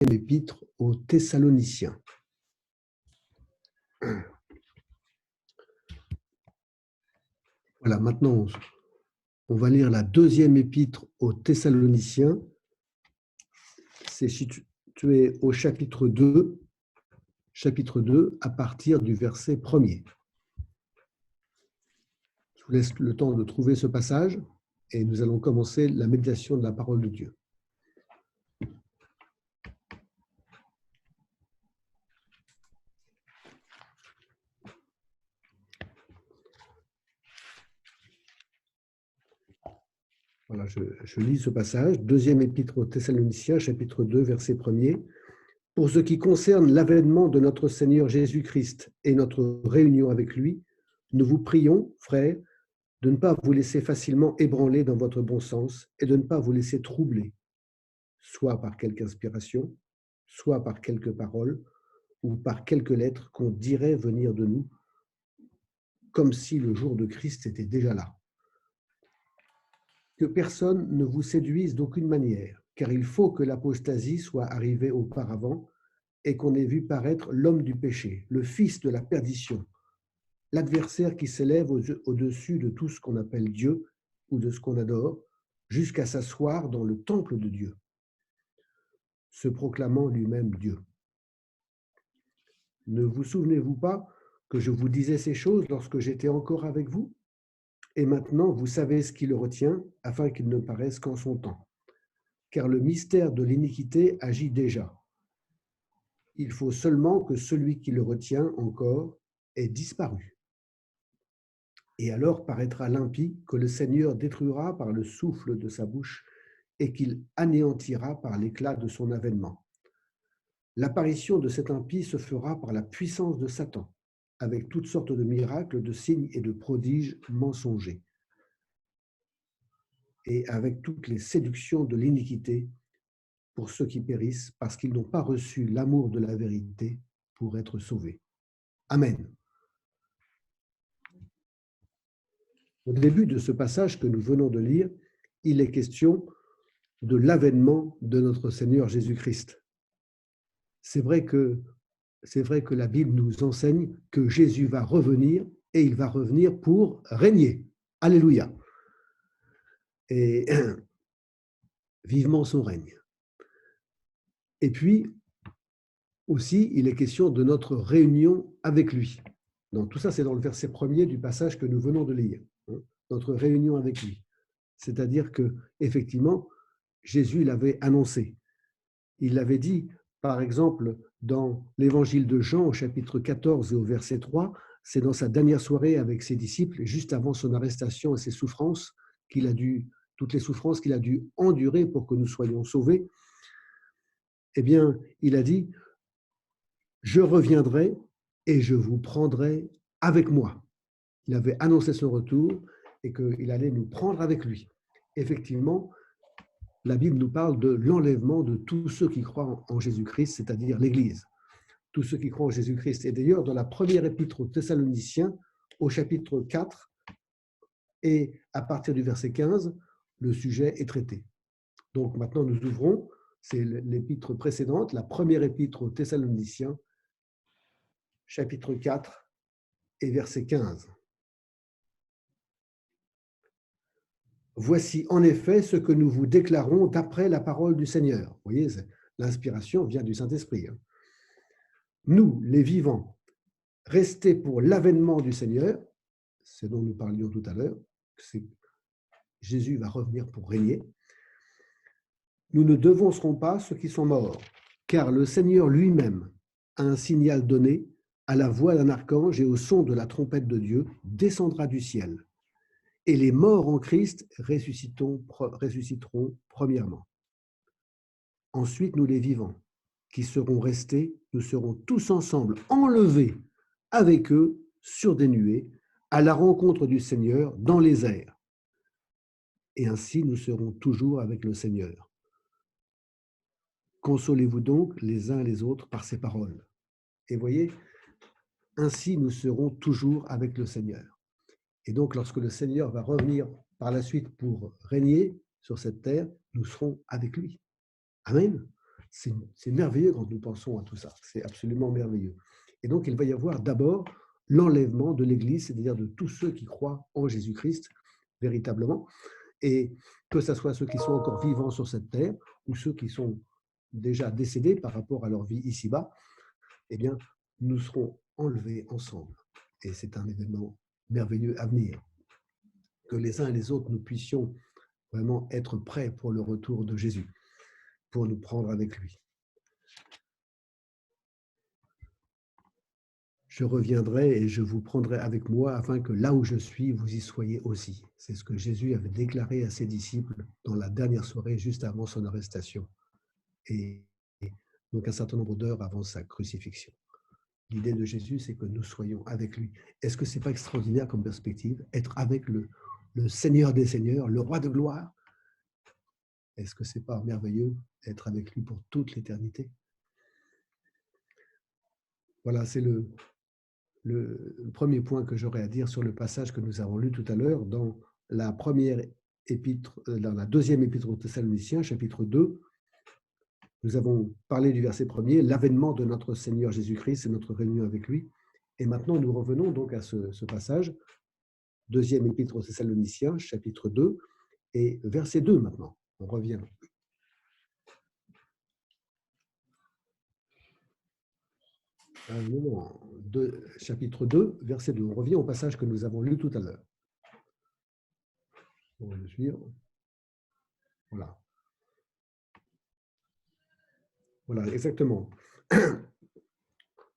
épître aux Thessaloniciens. Voilà, maintenant, on va lire la deuxième épître aux Thessaloniciens. C'est situé au chapitre 2, à partir du verset 1er. Je vous laisse le temps de trouver ce passage et nous allons commencer la méditation de la parole de Dieu. Voilà, je lis ce passage, deuxième épître aux Thessaloniciens, chapitre 2, verset 1er. Pour ce qui concerne l'avènement de notre Seigneur Jésus-Christ et notre réunion avec lui, nous vous prions, frères, de ne pas vous laisser facilement ébranler dans votre bon sens et de ne pas vous laisser troubler, soit par quelque inspiration, soit par quelques paroles ou par quelques lettres qu'on dirait venir de nous, comme si le jour de Christ était déjà là. Que personne ne vous séduise d'aucune manière, car il faut que l'apostasie soit arrivée auparavant et qu'on ait vu paraître l'homme du péché, le fils de la perdition, l'adversaire qui s'élève au-dessus de tout ce qu'on appelle Dieu ou de ce qu'on adore, jusqu'à s'asseoir dans le temple de Dieu, se proclamant lui-même Dieu. Ne vous souvenez-vous pas que je vous disais ces choses lorsque j'étais encore avec vous ? Et maintenant, vous savez ce qui le retient, afin qu'il ne paraisse qu'en son temps. Car le mystère de l'iniquité agit déjà. Il faut seulement que celui qui le retient encore ait disparu. Et alors paraîtra l'impie que le Seigneur détruira par le souffle de sa bouche et qu'il anéantira par l'éclat de son avènement. L'apparition de cet impie se fera par la puissance de Satan, avec toutes sortes de miracles, de signes et de prodiges mensongers, et avec toutes les séductions de l'iniquité pour ceux qui périssent, parce qu'ils n'ont pas reçu l'amour de la vérité pour être sauvés. Amen. Au début de ce passage que nous venons de lire, il est question de l'avènement de notre Seigneur Jésus-Christ. C'est vrai que la Bible nous enseigne que Jésus va revenir et il va revenir pour régner. Alléluia. Et vivement son règne. Et puis, aussi, il est question de notre réunion avec lui. Donc, tout ça, c'est dans le verset 1er du passage que nous venons de lire. Notre réunion avec lui. C'est-à-dire que, effectivement, Jésus l'avait annoncé. Il l'avait dit, par exemple, dans l'évangile de Jean, au chapitre 14 et au verset 3, c'est dans sa dernière soirée avec ses disciples, juste avant son arrestation et ses souffrances, toutes les souffrances qu'il a dû endurer pour que nous soyons sauvés. Eh bien, il a dit, je reviendrai et je vous prendrai avec moi. Il avait annoncé son retour et qu'il allait nous prendre avec lui. Effectivement, la Bible nous parle de l'enlèvement de tous ceux qui croient en Jésus-Christ, c'est-à-dire l'Église. Tous ceux qui croient en Jésus-Christ. Et d'ailleurs, dans la première épître aux Thessaloniciens, au chapitre 4, et à partir du verset 15, le sujet est traité. Donc maintenant, nous ouvrons, c'est l'épître précédente, la première épître aux Thessaloniciens, chapitre 4 et verset 15. Voici en effet ce que nous vous déclarons d'après la parole du Seigneur. Vous voyez, l'inspiration vient du Saint-Esprit. Nous, les vivants, restés pour l'avènement du Seigneur, c'est dont nous parlions tout à l'heure, c'est Jésus va revenir pour régner, nous ne devancerons pas ceux qui sont morts, car le Seigneur lui-même a un signal donné, à la voix d'un archange et au son de la trompette de Dieu, descendra du ciel. Et les morts en Christ ressusciteront premièrement. Ensuite, nous les vivants, qui seront restés, nous serons tous ensemble enlevés avec eux sur des nuées, à la rencontre du Seigneur dans les airs. Et ainsi, nous serons toujours avec le Seigneur. Consolez-vous donc les uns les autres par ces paroles. Et voyez, ainsi nous serons toujours avec le Seigneur. Et donc, lorsque le Seigneur va revenir par la suite pour régner sur cette terre, nous serons avec lui. Amen. C'est merveilleux quand nous pensons à tout ça. C'est absolument merveilleux. Et donc, il va y avoir d'abord l'enlèvement de l'Église, c'est-à-dire de tous ceux qui croient en Jésus-Christ véritablement, et que ce soit ceux qui sont encore vivants sur cette terre ou ceux qui sont déjà décédés par rapport à leur vie ici-bas, eh bien, nous serons enlevés ensemble. Et c'est un événement merveilleux à venir. Que les uns et les autres, nous puissions vraiment être prêts pour le retour de Jésus, pour nous prendre avec lui. Je reviendrai et je vous prendrai avec moi afin que là où je suis, vous y soyez aussi. C'est ce que Jésus avait déclaré à ses disciples dans la dernière soirée juste avant son arrestation. Et donc un certain nombre d'heures avant sa crucifixion. L'idée de Jésus, c'est que nous soyons avec lui. Est-ce que ce n'est pas extraordinaire comme perspective, être avec le Seigneur des Seigneurs, le Roi de gloire? Est-ce que ce n'est pas merveilleux d'être avec lui pour toute l'éternité? Voilà, c'est le premier point que j'aurais à dire sur le passage que nous avons lu tout à l'heure dans la première épître, dans la deuxième épître aux Thessaloniciens, chapitre 2. Nous avons parlé du verset 1er, l'avènement de notre Seigneur Jésus-Christ et notre réunion avec lui. Et maintenant, nous revenons donc à ce passage, deuxième épître aux Thessaloniciens, chapitre 2, et verset 2 maintenant. On revient. Chapitre 2, verset 2. On revient au passage que nous avons lu tout à l'heure. On va le suivre. Voilà. Voilà, exactement.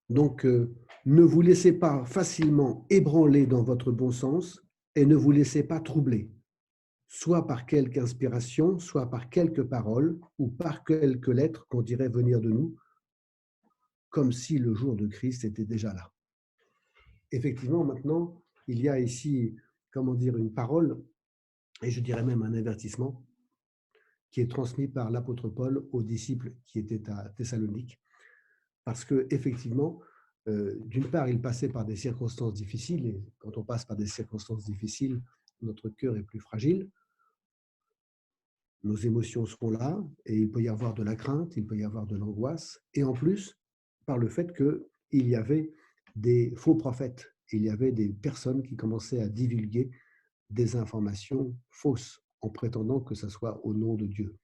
Donc, ne vous laissez pas facilement ébranler dans votre bon sens et ne vous laissez pas troubler, soit par quelque inspiration, soit par quelques paroles ou par quelques lettres qu'on dirait venir de nous, comme si le jour de Christ était déjà là. Effectivement, maintenant, il y a ici, comment dire, une parole, et je dirais même un avertissement, qui est transmis par l'apôtre Paul aux disciples qui étaient à Thessalonique, parce que effectivement, d'une part, il passait par des circonstances difficiles, et quand on passe par des circonstances difficiles, notre cœur est plus fragile, nos émotions sont là, et il peut y avoir de la crainte, il peut y avoir de l'angoisse, et en plus, par le fait qu'il y avait des faux prophètes, il y avait des personnes qui commençaient à divulguer des informations fausses, en prétendant que ce soit au nom de Dieu.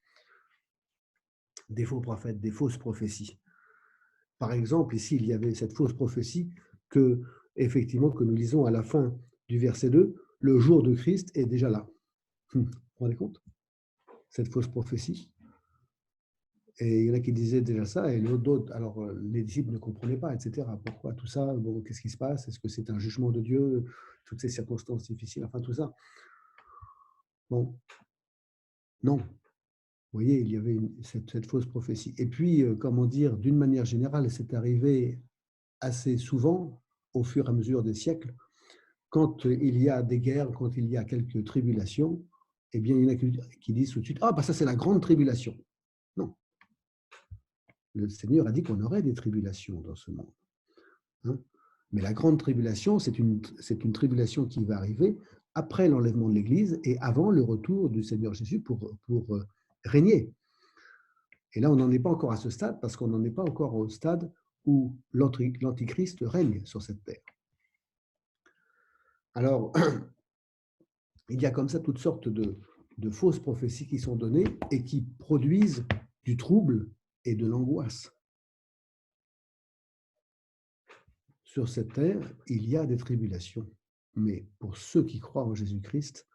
Des faux prophètes, des fausses prophéties. Par exemple, ici, il y avait cette fausse prophétie que, effectivement, que nous lisons à la fin du verset 2, le jour de Christ est déjà là. Vous vous rendez compte? Cette fausse prophétie. Et il y en a qui disaient déjà ça, et d'autres, alors les disciples ne comprenaient pas, etc. Pourquoi tout ça? Bon, qu'est-ce qui se passe? Est-ce que c'est un jugement de Dieu? Toutes ces circonstances difficiles, enfin tout ça. Bon, non. Vous voyez, il y avait cette fausse prophétie. Et puis, comment dire, d'une manière générale, c'est arrivé assez souvent, au fur et à mesure des siècles, quand il y a des guerres, quand il y a quelques tribulations, eh bien, il y en a qui disent tout de suite, ah, bah ça c'est la grande tribulation. Non. Le Seigneur a dit qu'on aurait des tribulations dans ce monde. Hein? Mais la grande tribulation, c'est une tribulation qui va arriver après l'enlèvement de l'Église et avant le retour du Seigneur Jésus pour régner. Et là, on n'en est pas encore à ce stade parce qu'on n'en est pas encore au stade où l'Antichrist règne sur cette terre. Alors, il y a comme ça toutes sortes de fausses prophéties qui sont données et qui produisent du trouble et de l'angoisse. Sur cette terre, il y a des tribulations, mais pour ceux qui croient en Jésus-Christ,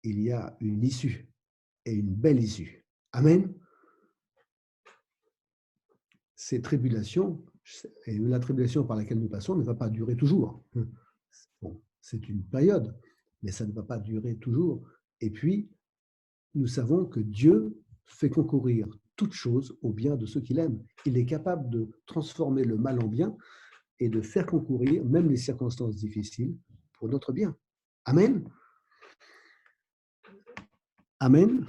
il y a une issue, et une belle issue. Amen. Ces tribulations, et la tribulation par laquelle nous passons ne va pas durer toujours. Bon, c'est une période, mais ça ne va pas durer toujours. Et puis, nous savons que Dieu fait concourir toutes choses au bien de ceux qu'il aime. Il est capable de transformer le mal en bien et de faire concourir même les circonstances difficiles pour notre bien. Amen. Amen.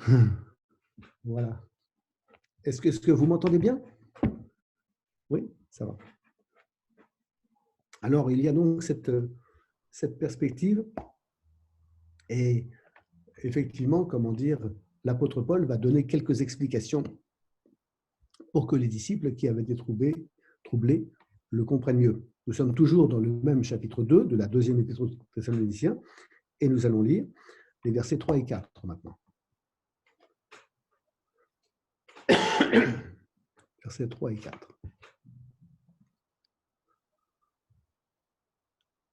Voilà. Est-ce que vous m'entendez bien? Oui, ça va. Alors, il y a donc cette perspective et effectivement, comment dire, l'apôtre Paul va donner quelques explications pour que les disciples qui avaient été troublés le comprennent mieux. Nous sommes toujours dans le même chapitre 2 de la deuxième épître aux Thessaloniciens et nous allons lire les versets 3 et 4 maintenant. Versets 3 et 4.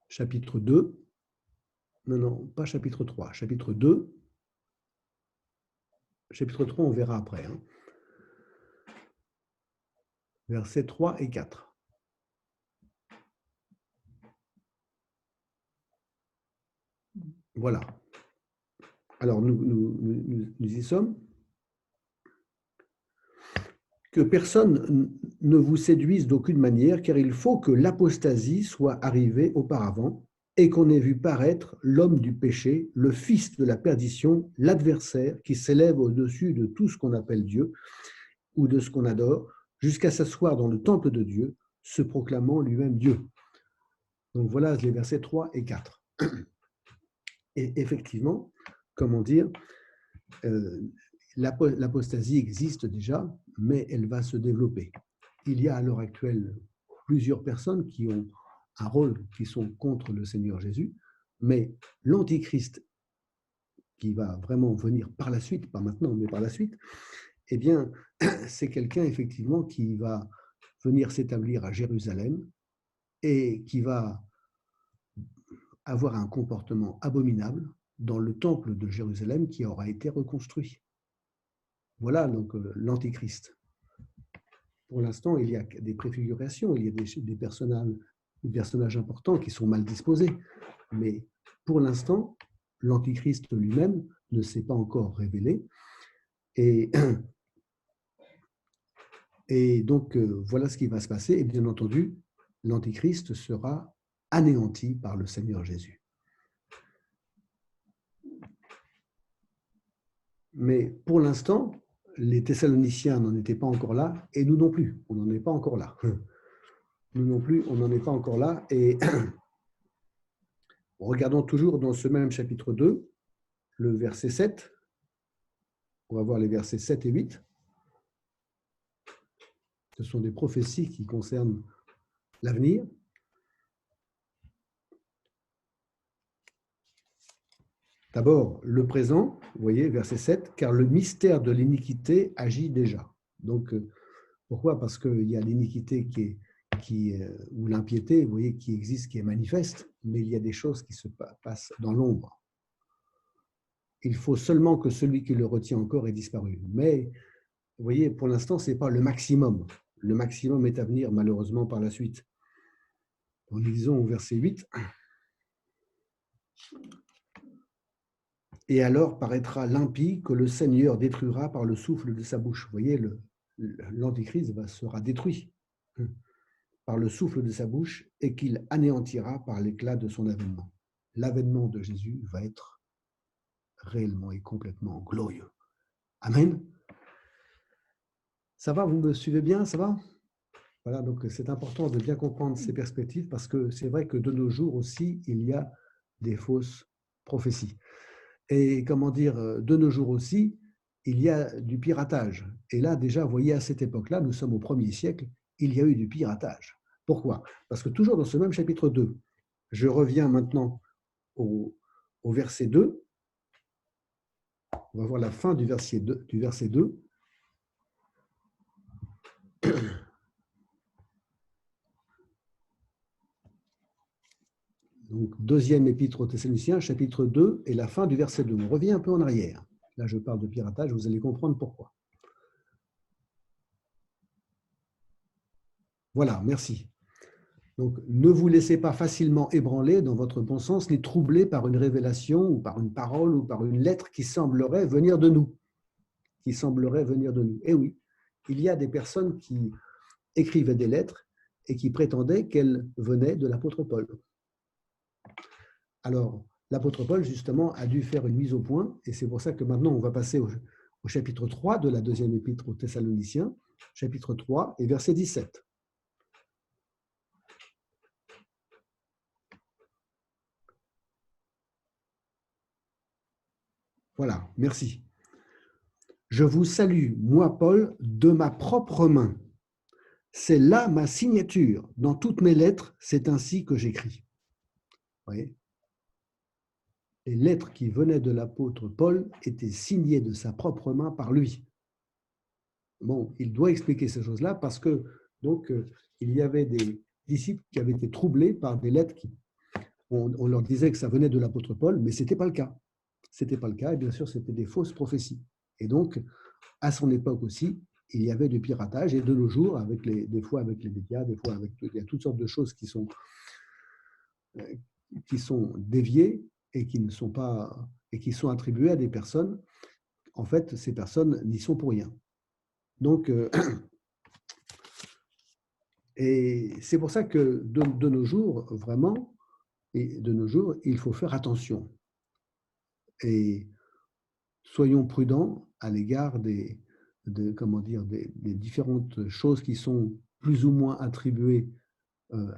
Chapitre 2. Non, pas chapitre 3. Chapitre 2. Chapitre 3, on verra après. Versets 3 et 4. Voilà. Alors, nous y sommes. Que personne ne vous séduise d'aucune manière, car il faut que l'apostasie soit arrivée auparavant et qu'on ait vu paraître l'homme du péché, le fils de la perdition, l'adversaire qui s'élève au-dessus de tout ce qu'on appelle Dieu ou de ce qu'on adore, jusqu'à s'asseoir dans le temple de Dieu, se proclamant lui-même Dieu. Donc voilà les versets 3 et 4. Et effectivement, comment dire, l'apostasie existe déjà, mais elle va se développer. Il y a à l'heure actuelle plusieurs personnes qui ont un rôle, qui sont contre le Seigneur Jésus, mais l'Antichrist, qui va vraiment venir par la suite, pas maintenant, mais par la suite, eh bien, c'est quelqu'un effectivement qui va venir s'établir à Jérusalem et qui va avoir un comportement abominable dans le temple de Jérusalem qui aura été reconstruit. Voilà donc l'Antichrist. Pour l'instant, il y a des préfigurations, il y a des personnages importants qui sont mal disposés. Mais pour l'instant, l'Antichrist lui-même ne s'est pas encore révélé. Et donc, voilà ce qui va se passer. Et bien entendu, l'Antichrist sera anéanti par le Seigneur Jésus. Mais pour l'instant, les Thessaloniciens n'en étaient pas encore là, et nous non plus, on n'en est pas encore là. Nous non plus, on n'en est pas encore là. Et regardons toujours dans ce même chapitre 2, le verset 7. On va voir les versets 7 et 8. Ce sont des prophéties qui concernent l'avenir. D'abord, le présent, vous voyez, verset 7, car le mystère de l'iniquité agit déjà. Donc, pourquoi? Parce qu'il y a l'iniquité ou l'impiété, vous voyez, qui existe, qui est manifeste, mais il y a des choses qui se passent dans l'ombre. Il faut seulement que celui qui le retient encore ait disparu. Mais, vous voyez, pour l'instant, ce n'est pas le maximum. Le maximum est à venir, malheureusement, par la suite. Nous lisons au verset 8. Et alors paraîtra l'impie que le Seigneur détruira par le souffle de sa bouche. Vous voyez, l'Antichrist sera détruit par le souffle de sa bouche et qu'il anéantira par l'éclat de son avènement. L'avènement de Jésus va être réellement et complètement glorieux. Amen. Ça va, vous me suivez bien, ça va? Voilà, donc c'est important de bien comprendre ces perspectives parce que c'est vrai que de nos jours aussi, il y a des fausses prophéties. Et comment dire, de nos jours aussi, il y a du piratage. Et là, déjà, vous voyez, à cette époque-là, nous sommes au 1er siècle, il y a eu du piratage. Pourquoi? Parce que toujours dans ce même chapitre 2, je reviens maintenant au verset 2. On va voir la fin du verset 2. Donc, deuxième épître aux Thessaloniciens, chapitre 2, et la fin du verset 2. On revient un peu en arrière. Là, je parle de piratage, vous allez comprendre pourquoi. Voilà, merci. Donc, ne vous laissez pas facilement ébranler dans votre bon sens, ni troubler par une révélation ou par une parole ou par une lettre qui semblerait venir de nous. Qui semblerait venir de nous. Eh oui, il y a des personnes qui écrivaient des lettres et qui prétendaient qu'elles venaient de l'apôtre Paul. Alors, l'apôtre Paul, justement, a dû faire une mise au point, et c'est pour ça que maintenant, on va passer au chapitre 3 de la deuxième épître aux Thessaloniciens, chapitre 3 et verset 17. Voilà, merci. Je vous salue, moi, Paul, de ma propre main. C'est là ma signature. Dans toutes mes lettres, c'est ainsi que j'écris. Vous voyez ? Les lettres qui venaient de l'apôtre Paul étaient signées de sa propre main par lui. Bon, il doit expliquer ces choses-là parce que donc il y avait des disciples qui avaient été troublés par des lettres qui on leur disait que ça venait de l'apôtre Paul, mais ce n'était pas le cas. C'était pas le cas, et bien sûr, c'était des fausses prophéties. Et donc, à son époque aussi, il y avait du piratage, et de nos jours, avec des fois avec les médias, des fois avec il y a toutes sortes de choses qui sont déviées et qui ne sont pas et qui sont attribuées à des personnes. En fait, ces personnes n'y sont pour rien. Donc, et c'est pour ça que de nos jours, vraiment, et de nos jours, il faut faire attention. Et soyons prudents à l'égard des différentes choses qui sont plus ou moins attribuées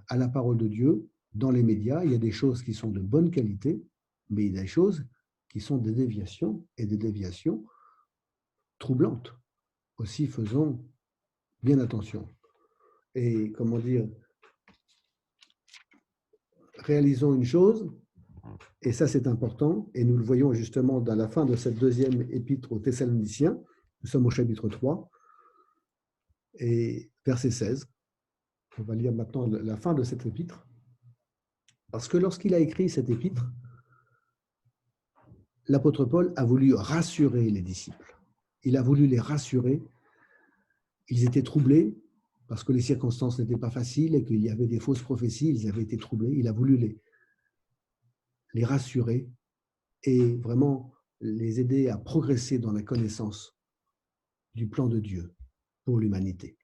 à la parole de Dieu dans les médias. Il y a des choses qui sont de bonne qualité, mais il y a des choses qui sont des déviations et des déviations troublantes. Aussi, faisons bien attention. Et réalisons une chose, et ça c'est important, et nous le voyons justement dans la fin de cette deuxième épître aux Thessaloniciens, nous sommes au chapitre 3, et verset 16. On va lire maintenant la fin de cette épître. Parce que lorsqu'il a écrit cette épître, l'apôtre Paul a voulu rassurer les disciples. Il a voulu les rassurer. Ils étaient troublés parce que les circonstances n'étaient pas faciles et qu'il y avait des fausses prophéties. Ils avaient été troublés. Il a voulu les rassurer et vraiment les aider à progresser dans la connaissance du plan de Dieu pour l'humanité.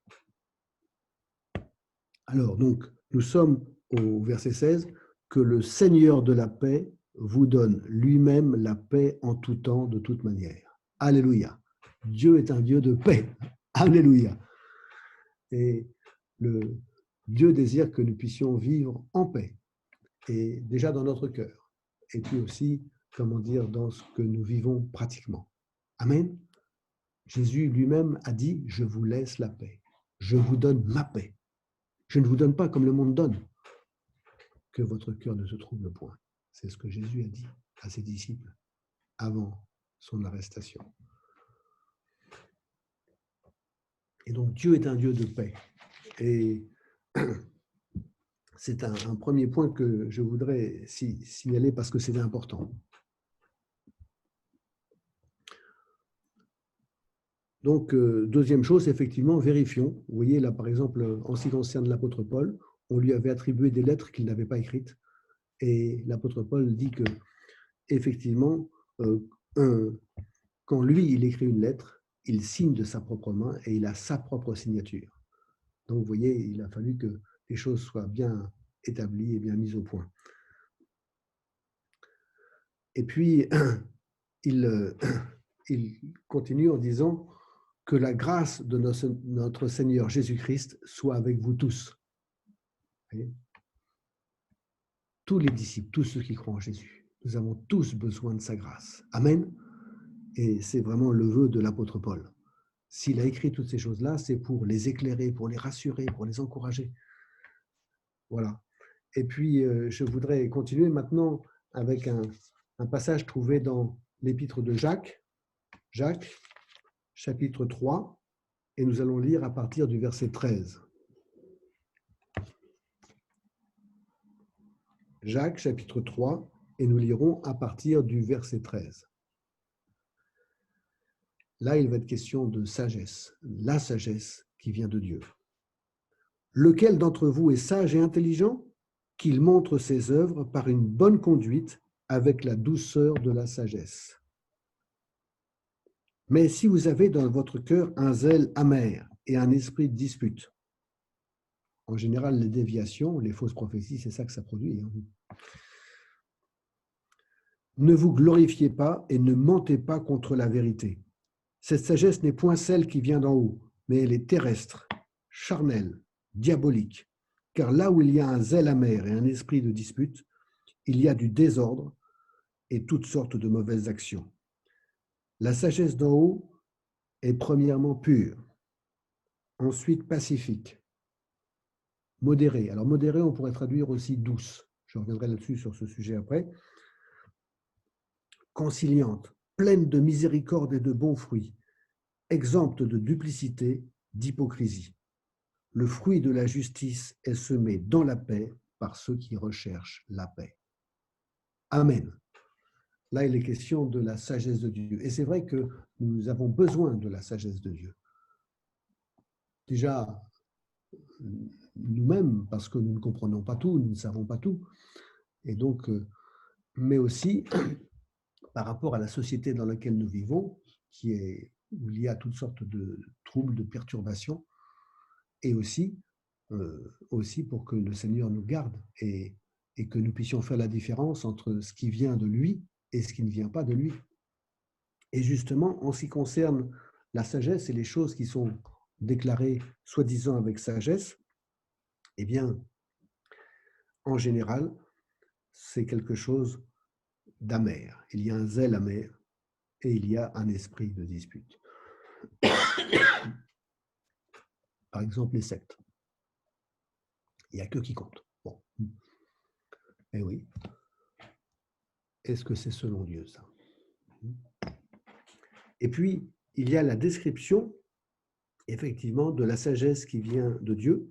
Alors, donc, nous sommes au verset 16, que le Seigneur de la paix vous donne lui-même la paix en tout temps, de toute manière. Alléluia. Dieu est un Dieu de paix. Alléluia. Et le Dieu désire que nous puissions vivre en paix, et déjà dans notre cœur, et puis aussi, dans ce que nous vivons pratiquement. Amen. Jésus lui-même a dit, je vous laisse la paix. Je vous donne ma paix. Je ne vous donne pas comme le monde donne. Que votre cœur ne se trouble point. C'est ce que Jésus a dit à ses disciples avant son arrestation. Et donc Dieu est un Dieu de paix. Et c'est un premier point que je voudrais signaler parce que c'est important. Donc, deuxième chose, effectivement, vérifions. Vous voyez, là, par exemple, en ce qui concerne l'apôtre Paul, on lui avait attribué des lettres qu'il n'avait pas écrites. Et l'apôtre Paul dit que, effectivement, quand lui, il écrit une lettre, il signe de sa propre main et il a sa propre signature. Donc, vous voyez, il a fallu que les choses soient bien établies et bien mises au point. Et puis, il continue en disant que la grâce de notre Seigneur Jésus-Christ soit avec vous tous. Voyez, tous les disciples, tous ceux qui croient en Jésus, nous avons tous besoin de sa grâce. Amen. Et c'est vraiment le vœu de l'apôtre Paul. S'il a écrit toutes ces choses-là, c'est pour les éclairer, pour les rassurer, pour les encourager. Voilà. Et puis, je voudrais continuer maintenant avec un passage trouvé dans l'épître de Jacques, chapitre 3, et nous allons lire à partir du verset 13. Jacques, chapitre 3, et nous lirons à partir du verset 13. Là, il va être question de sagesse, la sagesse qui vient de Dieu. Lequel d'entre vous est sage et intelligent? Qu'il montre ses œuvres par une bonne conduite avec la douceur de la sagesse. Mais si vous avez dans votre cœur un zèle amer et un esprit de dispute, en général, les déviations, les fausses prophéties, c'est ça que ça produit. Ne vous glorifiez pas et ne mentez pas contre la vérité. Cette sagesse n'est point celle qui vient d'en haut, mais elle est terrestre, charnelle, diabolique. Car là où il y a un zèle amer et un esprit de dispute, il y a du désordre et toutes sortes de mauvaises actions. La sagesse d'en haut est premièrement pur, ensuite pacifique, modérée. Alors modérée, on pourrait traduire aussi douce. Je reviendrai là-dessus sur ce sujet après. Conciliante, pleine de miséricorde et de bons fruits, exempte de duplicité, d'hypocrisie. Le fruit de la justice est semé dans la paix par ceux qui recherchent la paix. Amen. Là, il est question de la sagesse de Dieu. Et c'est vrai que nous avons besoin de la sagesse de Dieu. Déjà, nous-mêmes, parce que nous ne comprenons pas tout, nous ne savons pas tout. Et donc, mais aussi par rapport à la société dans laquelle nous vivons, où il y a toutes sortes de troubles, de perturbations, et aussi pour que le Seigneur nous garde et que nous puissions faire la différence entre ce qui vient de lui et ce qui ne vient pas de lui. Et justement, en ce qui concerne la sagesse et les choses qui sont déclarées soi-disant avec sagesse, eh bien, en général, c'est quelque chose d'amer. Il y a un zèle amer et il y a un esprit de dispute. Par exemple, les sectes. Il n'y a que qui compte. Bon. Eh oui. Est-ce que c'est selon Dieu, ça? Et puis, il y a la description, effectivement, de la sagesse qui vient de Dieu.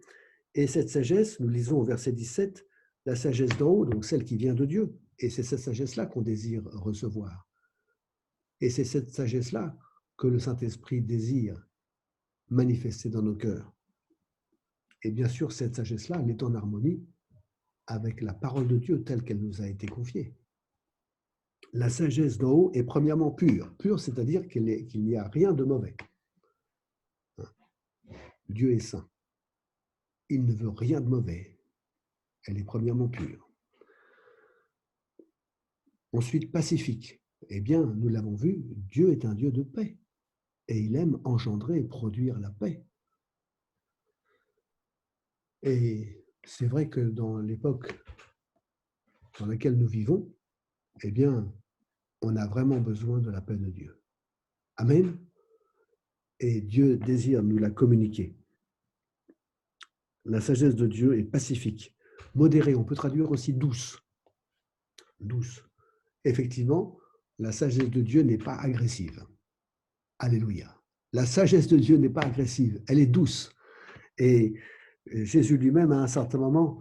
Et cette sagesse, nous lisons au verset 17, la sagesse d'en haut, donc celle qui vient de Dieu. Et c'est cette sagesse-là qu'on désire recevoir. Et c'est cette sagesse-là que le Saint-Esprit désire manifester dans nos cœurs. Et bien sûr, cette sagesse-là, elle est en harmonie avec la parole de Dieu telle qu'elle nous a été confiée. La sagesse d'en haut est premièrement pure. Pure, c'est-à-dire qu'il n'y a rien de mauvais. Dieu est saint. Il ne veut rien de mauvais. Elle est premièrement pure. Ensuite, pacifique. Eh bien, nous l'avons vu, Dieu est un Dieu de paix. Et il aime engendrer et produire la paix. Et c'est vrai que dans l'époque dans laquelle nous vivons, eh bien, on a vraiment besoin de la paix de Dieu. Amen. Et Dieu désire nous la communiquer. La sagesse de Dieu est pacifique, modérée, on peut traduire aussi douce. Douce. Effectivement, la sagesse de Dieu n'est pas agressive. Alléluia. La sagesse de Dieu n'est pas agressive, elle est douce. Et Jésus lui-même, à un certain moment,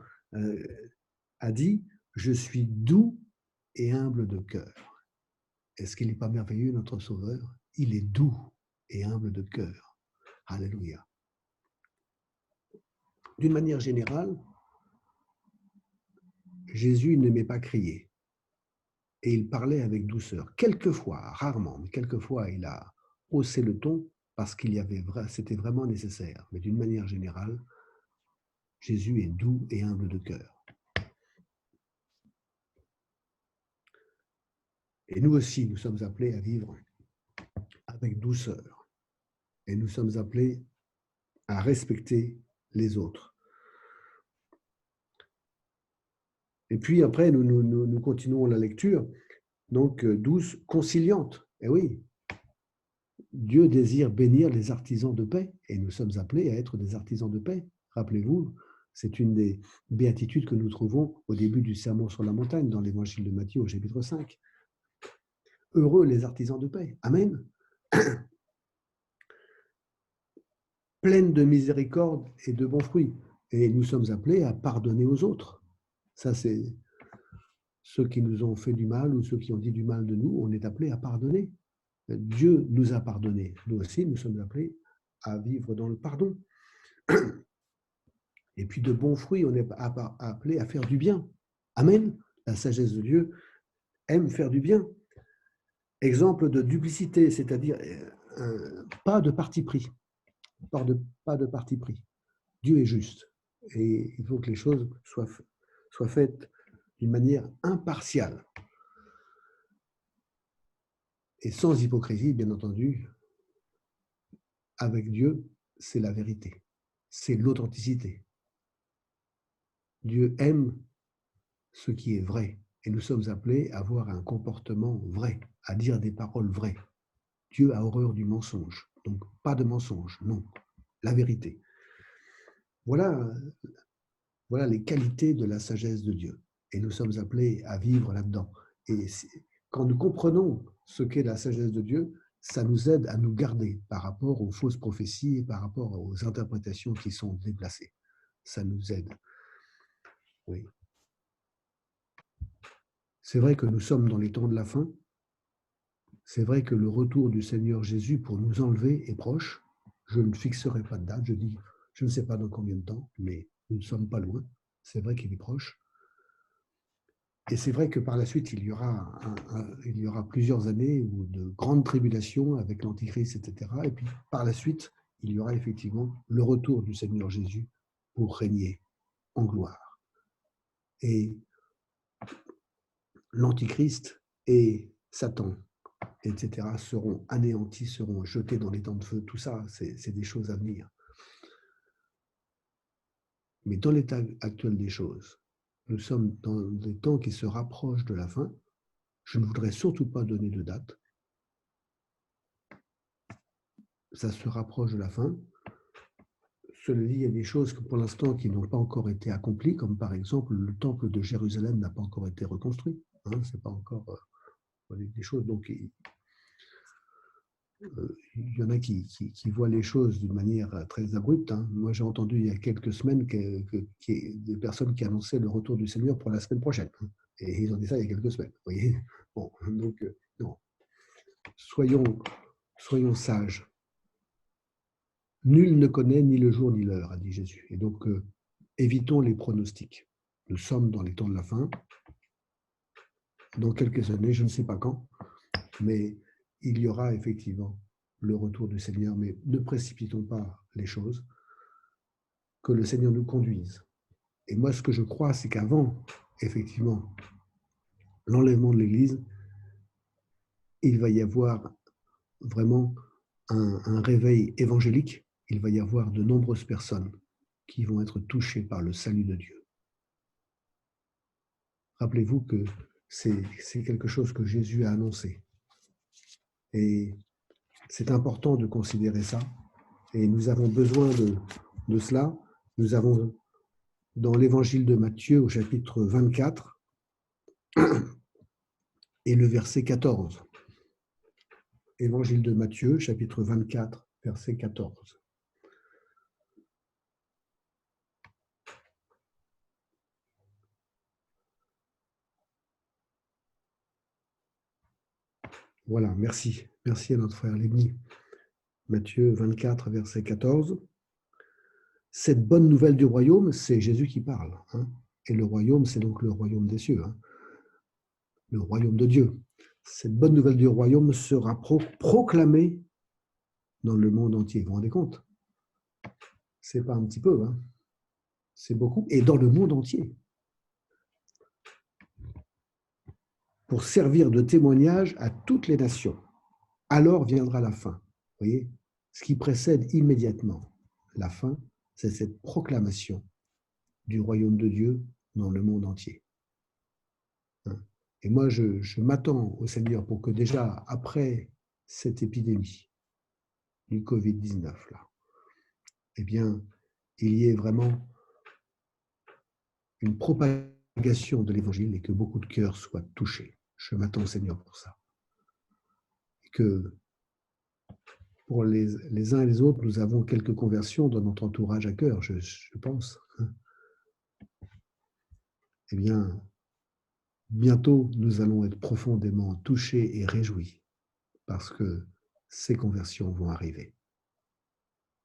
a dit « Je suis doux et humble de cœur ». Est-ce qu'il n'est pas merveilleux, notre Sauveur? Il est doux et humble de cœur. Alléluia. D'une manière générale, Jésus n'aimait pas crier et il parlait avec douceur. Quelquefois, rarement, mais quelquefois, il a haussé le ton parce c'était vraiment nécessaire. Mais d'une manière générale, Jésus est doux et humble de cœur. Et nous aussi, nous sommes appelés à vivre avec douceur. Et nous sommes appelés à respecter les autres. Et puis après, nous continuons la lecture. Donc, douce, conciliante. Eh oui, Dieu désire bénir les artisans de paix et nous sommes appelés à être des artisans de paix. Rappelez-vous, c'est une des béatitudes que nous trouvons au début du Sermon sur la montagne dans l'évangile de Matthieu au chapitre 5. Heureux les artisans de paix. Amen. Pleine de miséricorde et de bons fruits. Et nous sommes appelés à pardonner aux autres. Ça, c'est ceux qui nous ont fait du mal ou ceux qui ont dit du mal de nous, on est appelés à pardonner. Dieu nous a pardonné. Nous aussi, nous sommes appelés à vivre dans le pardon. Et puis de bons fruits, on est appelé à faire du bien. Amen. La sagesse de Dieu aime faire du bien. Exemple de duplicité, c'est-à-dire pas de parti pris. Pas de parti pris. Dieu est juste. Et il faut que les choses soient faites d'une manière impartiale. Et sans hypocrisie, bien entendu. Avec Dieu, c'est la vérité. C'est l'authenticité. Dieu aime ce qui est vrai. Et nous sommes appelés à avoir un comportement vrai, à dire des paroles vraies. Dieu a horreur du mensonge. Donc, pas de mensonge, non, la vérité. Voilà, voilà les qualités de la sagesse de Dieu. Et nous sommes appelés à vivre là-dedans. Et quand nous comprenons ce qu'est la sagesse de Dieu, ça nous aide à nous garder par rapport aux fausses prophéties et par rapport aux interprétations qui sont déplacées. Ça nous aide. Oui. C'est vrai que nous sommes dans les temps de la fin. C'est vrai que le retour du Seigneur Jésus pour nous enlever est proche. Je ne fixerai pas de date. Je dis, je ne sais pas dans combien de temps, mais nous ne sommes pas loin. C'est vrai qu'il est proche. Et c'est vrai que par la suite, il y aura plusieurs années de grandes tribulations avec l'Antichrist, etc. Et puis par la suite, il y aura effectivement le retour du Seigneur Jésus pour régner en gloire. Et l'Antichrist et Satan, etc., seront anéantis, seront jetés dans les temps de feu. Tout ça, c'est des choses à venir. Mais dans l'état actuel des choses, nous sommes dans des temps qui se rapprochent de la fin. Je ne voudrais surtout pas donner de date. Ça se rapproche de la fin. Cela dit, il y a des choses que pour l'instant qui n'ont pas encore été accomplies, comme par exemple le temple de Jérusalem n'a pas encore été reconstruit. Hein, c'est pas encore des choses. Donc, il y en a qui voient les choses d'une manière très abrupte. Hein. Moi, j'ai entendu il y a quelques semaines des personnes qui annonçaient le retour du Seigneur pour la semaine prochaine. Hein. Et ils ont dit ça il y a quelques semaines. Vous voyez, bon, donc, non. Soyons sages. Nul ne connaît ni le jour ni l'heure, a dit Jésus. Et donc, évitons les pronostics. Nous sommes dans les temps de la fin. Dans quelques années, je ne sais pas quand, mais il y aura effectivement le retour du Seigneur. Mais ne précipitons pas les choses, que le Seigneur nous conduise. Et moi, ce que je crois, c'est qu'avant, effectivement, l'enlèvement de l'Église, il va y avoir vraiment un réveil évangélique. Il va y avoir de nombreuses personnes qui vont être touchées par le salut de Dieu. Rappelez-vous que c'est quelque chose que Jésus a annoncé. Et c'est important de considérer ça. Et nous avons besoin de cela. Nous avons dans l'évangile de Matthieu au chapitre 24 et le verset 14. Évangile de Matthieu, chapitre 24, verset 14. Voilà, merci. Merci à notre frère Lévy. Matthieu 24, verset 14. Cette bonne nouvelle du royaume, c'est Jésus qui parle. Hein. Et le royaume, c'est donc le royaume des cieux. Hein. Le royaume de Dieu. Cette bonne nouvelle du royaume sera proclamée dans le monde entier. Vous vous rendez compte? C'est pas un petit peu, hein. C'est beaucoup. Et dans le monde entier. Pour servir de témoignage à toutes les nations. Alors viendra la fin. Vous voyez? Ce qui précède immédiatement la fin, c'est cette proclamation du royaume de Dieu dans le monde entier. Et moi, je m'attends au Seigneur pour que déjà, après cette épidémie du Covid-19, là, eh bien, il y ait vraiment une propagation de l'Évangile et que beaucoup de cœurs soient touchés. Je m'attends au Seigneur pour ça. Et que pour les uns et les autres, nous avons quelques conversions dans notre entourage à cœur, je pense. Eh bien, bientôt, nous allons être profondément touchés et réjouis parce que ces conversions vont arriver.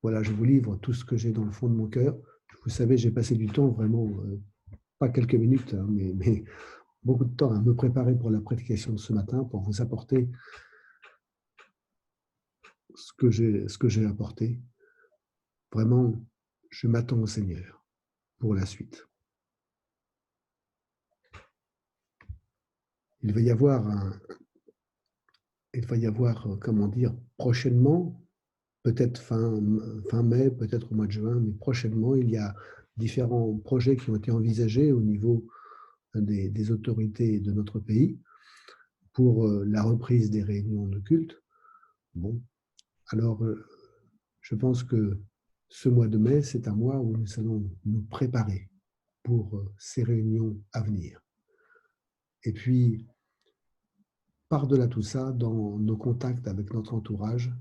Voilà, je vous livre tout ce que j'ai dans le fond de mon cœur. Vous savez, j'ai passé du temps, vraiment, pas quelques minutes, hein, mais beaucoup de temps à me préparer pour la prédication de ce matin, pour vous apporter ce que j'ai apporté. Vraiment, je m'attends au Seigneur pour la suite. Il va y avoir, comment dire, prochainement, peut-être fin mai, peut-être au mois de juin, mais prochainement, il y a différents projets qui ont été envisagés au niveau des autorités de notre pays pour la reprise des réunions de culte. Bon, alors je pense que ce mois de mai, c'est un mois où nous allons nous préparer pour ces réunions à venir. Et puis, par-delà tout ça, dans nos contacts avec notre entourage,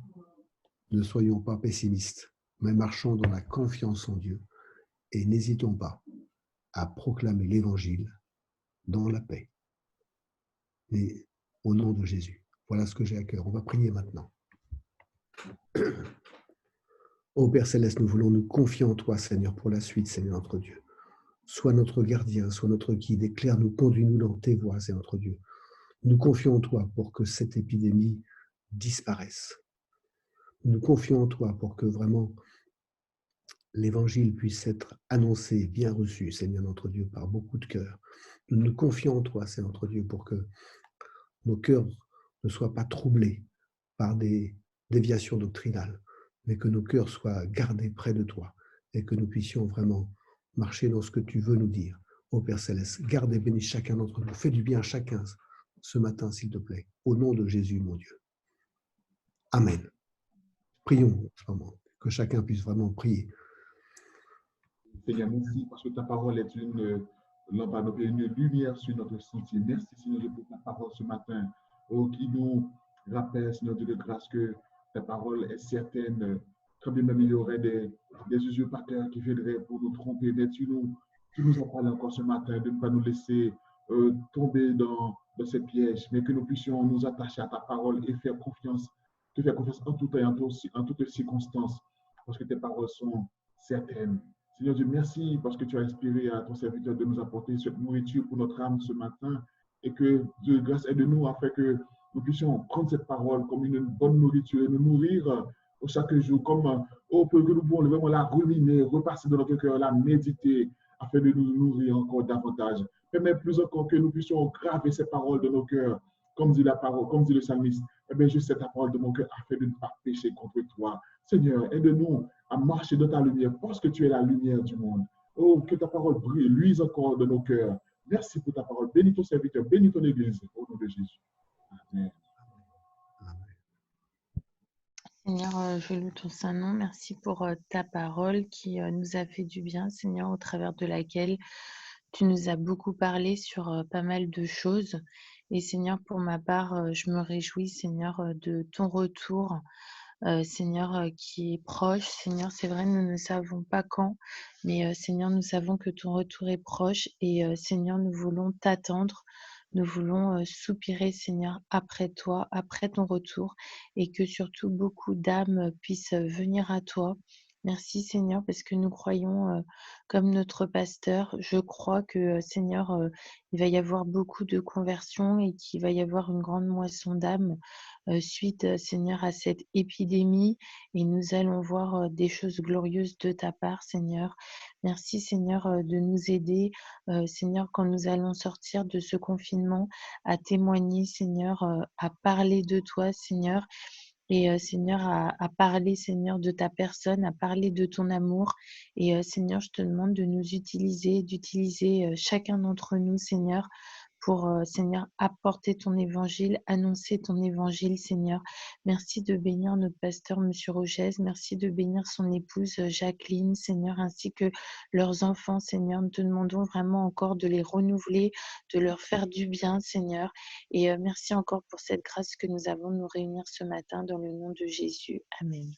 ne soyons pas pessimistes, mais marchons dans la confiance en Dieu et n'hésitons pas à proclamer l'Évangile dans la paix et au nom de Jésus. Voilà ce que j'ai à cœur. On va prier maintenant. Ô Père Céleste, nous voulons nous confier en toi, Seigneur, pour la suite, Seigneur notre Dieu. Sois notre gardien, sois notre guide, éclaire-nous, conduis-nous dans tes voies, Seigneur notre Dieu. Nous confions en toi pour que cette épidémie disparaisse. Nous confions en toi pour que vraiment l'Évangile puisse être annoncé, bien reçu, Seigneur notre Dieu, par beaucoup de cœurs. Nous nous confions en toi, Seigneur notre Dieu, pour que nos cœurs ne soient pas troublés par des déviations doctrinales, mais que nos cœurs soient gardés près de toi et que nous puissions vraiment marcher dans ce que tu veux nous dire. Ô Père Céleste, garde et bénis chacun d'entre nous. Fais du bien à chacun ce matin, s'il te plaît. Au nom de Jésus, mon Dieu. Amen. Prions en ce moment, que chacun puisse vraiment prier. Seigneur, merci parce que ta parole est une lampe, une lumière sur notre sentier. Merci, Seigneur, pour ta parole ce matin, qui nous rappelle, Seigneur Dieu de grâce, que ta parole est certaine. Quand bien même il y aurait des usurpateurs qui viendraient pour nous tromper, mais tu nous as parlé encore ce matin de ne pas nous laisser tomber dans ces pièges, mais que nous puissions nous attacher à ta parole et faire confiance, te faire confiance en tout temps et en toutes circonstances, parce que tes paroles sont certaines. Seigneur Dieu, merci parce que tu as inspiré à ton serviteur de nous apporter cette nourriture pour notre âme ce matin et que Dieu, grâce aide-nous afin que nous puissions prendre cette parole comme une bonne nourriture et nous nourrir chaque jour, comme que nous pouvons vraiment la ruminer, repasser dans notre cœur, la méditer afin de nous nourrir encore davantage. Mais plus encore que nous puissions graver ces paroles de nos cœurs, comme dit la parole, comme dit le psalmiste, eh bien, je sais ta parole de mon cœur afin de ne pas pécher contre toi. Seigneur, aide-nous à marcher dans ta lumière parce que tu es la lumière du monde. Oh, que ta parole brille, luise encore de nos cœurs. Merci pour ta parole. Bénis ton serviteur, bénis ton Église, au nom de Jésus. Amen. Seigneur, je loue ton Saint-Nom. Merci pour ta parole qui nous a fait du bien, Seigneur, au travers de laquelle tu nous as beaucoup parlé sur pas mal de choses. Et Seigneur, pour ma part, je me réjouis, Seigneur, de ton retour, Seigneur, qui est proche. Seigneur, c'est vrai, nous ne savons pas quand, mais Seigneur, nous savons que ton retour est proche. Et Seigneur, nous voulons t'attendre. Nous voulons soupirer, Seigneur, après toi, après ton retour, et que surtout beaucoup d'âmes puissent venir à toi. Merci, Seigneur, parce que nous croyons, comme notre pasteur, je crois que, Seigneur, il va y avoir beaucoup de conversions et qu'il va y avoir une grande moisson d'âmes suite, Seigneur, à cette épidémie, et nous allons voir des choses glorieuses de ta part, Seigneur. Merci, Seigneur, de nous aider, Seigneur, quand nous allons sortir de ce confinement, à témoigner, Seigneur, à parler de toi, Seigneur. Et Seigneur, à parler, Seigneur, de ta personne, à parler de ton amour. Et Seigneur, je te demande de nous utiliser, d'utiliser chacun d'entre nous, Seigneur, pour, Seigneur, apporter ton évangile, annoncer ton évangile, Seigneur. Merci de bénir notre pasteur, Monsieur Rogez. Merci de bénir son épouse, Jacqueline, Seigneur, ainsi que leurs enfants, Seigneur. Nous te demandons vraiment encore de les renouveler, de leur faire du bien, Seigneur. Et merci encore pour cette grâce que nous avons de nous réunir ce matin dans le nom de Jésus. Amen.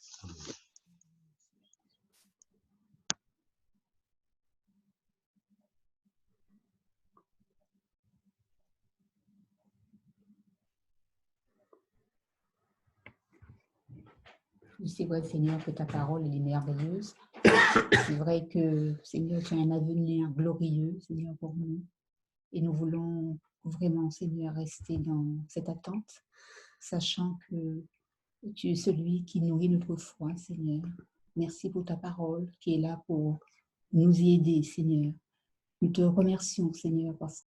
Oui, c'est vrai, Seigneur, que ta parole elle est merveilleuse. C'est vrai que, Seigneur, tu as un avenir glorieux, Seigneur, pour nous. Et nous voulons vraiment, Seigneur, rester dans cette attente, sachant que tu es celui qui nourrit notre foi, Seigneur. Merci pour ta parole qui est là pour nous y aider, Seigneur. Nous te remercions, Seigneur, parce